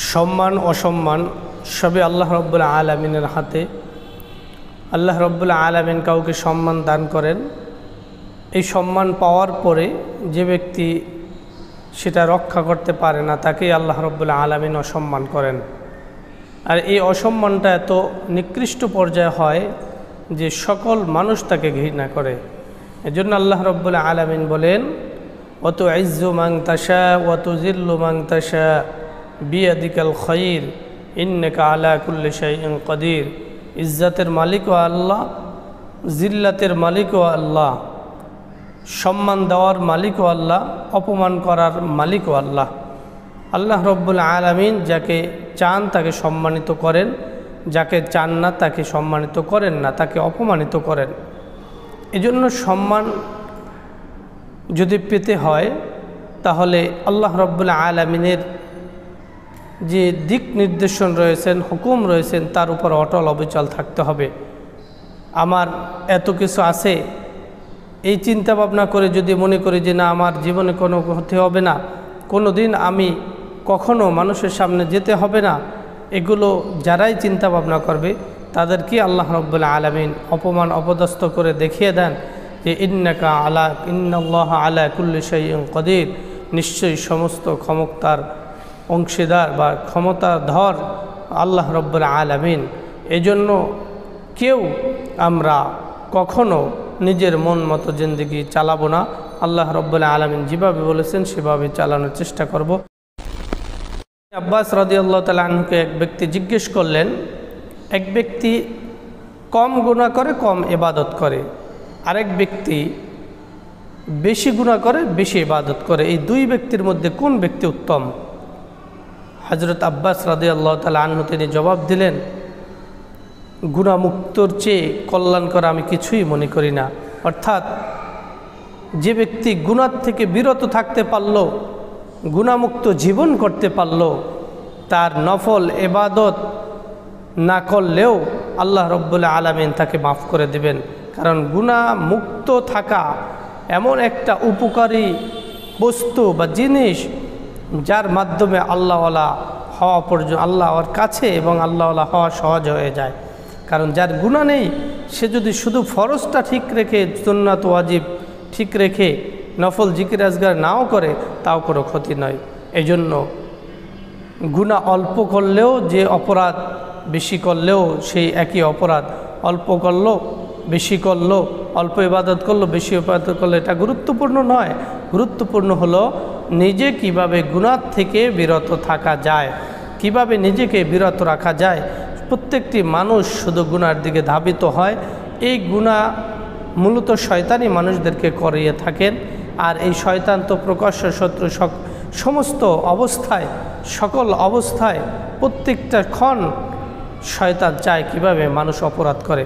সম্মান অসম্মান সবই আল্লাহ রব্বুল আলামিনের হাতে। আল্লাহ রব্বুল আলামিন কাউকে সম্মান দান করেন, এই সম্মান পাওয়ার পরে যে ব্যক্তি সেটা রক্ষা করতে পারে না তাকেই আল্লাহ রব্বুল আলামিন অসম্মান করেন। আর এই অসম্মানটা এত নিকৃষ্ট পর্যায়ে হয় যে সকল মানুষ তাকে ঘৃণা করে। এজন্য আল্লাহ রব্বুল আলামিন বলেন, ওয়াতু ইজ্জু মান তাশা ওয়াতু জিল্লু মান তাশা বিয়াদিকাল খায়র ইন্নাকা আলা কুল্লি শাইইন কাদির। ইজ্জতের মালিকও আল্লাহ, জিল্লাতের মালিকও আল্লাহ, সম্মান দেওয়ার মালিকও আল্লাহ, অপমান করার মালিকও আল্লাহ। আল্লাহ রব্বুল আলামিন যাকে চান তাকে সম্মানিত করেন, যাকে চান না তাকে সম্মানিত করেন না, তাকে অপমানিত করেন। এজন্য সম্মান যদি পেতে হয় তাহলে আল্লাহ রব্বুল আলামিনের যে দিক নির্দেশন রয়েছেন, হুকুম রয়েছেন, তার উপর অটল অবিচল থাকতে হবে। আমার এত কিছু আছে এই চিন্তা ভাবনা করে যদি মনে করি যে না আমার জীবনে কোনো হতে হবে না, কোনো দিন আমি কখনো মানুষের সামনে যেতে হবে না, এগুলো যারাই চিন্তা ভাবনা করবে তাদেরকে আল্লাহ রব্বুল আলামিন অপমান অপদস্থ করে দেখিয়ে দেন যে ইন্নাল্লাহা আলা কুল্লি শাইইন কাদির, নিশ্চয়ই সমস্ত ক্ষমতার অংশীদার বা ক্ষমতাধর আল্লাহ রব্বুল আলামিন। এজন্য কেউ আমরা কখনো নিজের মন মতো জিন্দেগি চালাবো না। আল্লাহ রব্বুল আলামিন যেভাবে বলেছেন সেভাবে চালানোর চেষ্টা করব। আব্বাস রাদিয়াল্লাহু তাআলা আনহুকে এক ব্যক্তি জিজ্ঞেস করলেন, এক ব্যক্তি কম গুনাহ করে, কম ইবাদত করে, আরেক ব্যক্তি বেশি গুনাহ করে, বেশি ইবাদত করে, এই দুই ব্যক্তির মধ্যে কোন ব্যক্তি উত্তম? হযরত আব্বাস রাদিয়াল্লাহু তাআলা আনহু তিনি জবাব দিলেন, গুনাহমুক্তর চেয়ে কল্যাণ করা আমি কিছুই মনে করি না। অর্থাৎ যে ব্যক্তি গুনাহ থেকে বিরত থাকতে পারল, গুনাহমুক্ত জীবন করতে পারল, তার নফল ইবাদত না করলেও আল্লাহ রব্বুল আলামিন তাকে মাফ করে দেবেন। কারণ গুনাহমুক্ত থাকা এমন একটা উপকারী বস্তু বা জিনিস যার মাধ্যমে আল্লাহওয়ালা হওয়া পর্যন্ত আল্লাহর কাছে এবং আল্লাহওয়ালা হওয়া সহজ হয়ে যায়। কারণ যার গুনাহ নেই সে যদি শুধু ফরজটা ঠিক রেখে, সুন্নাত ওয়াজিব ঠিক রেখে নফল জিকির আজগার নাও করে তাও কোনো ক্ষতি নয়। এজন্য গুনাহ অল্প করলেও যে অপরাধ, বেশি করলেও সেই একই অপরাধ। অল্প করলো, বেশি করলো, অল্প ইবাদত করলো, বেশি ইবাদত করলো, এটা গুরুত্বপূর্ণ নয়। গুরুত্বপূর্ণ হলো নিজে কিভাবে গুনাহ থেকে বিরত থাকা যায়, কিভাবে নিজেকে বিরত রাখা যায়। প্রত্যেকটি মানুষ শুধু গুনাহর দিকে ধাবিত হয়। এই গুনাহ মূলত শয়তানই মানুষদেরকে করিয়ে থাকেন। আর এই শয়তান তো প্রকাশ্য শত্রু, সমস্ত অবস্থায়, সকল অবস্থায়, প্রত্যেকটা ক্ষণ শয়তান চায় কিভাবে মানুষ অপরাধ করে।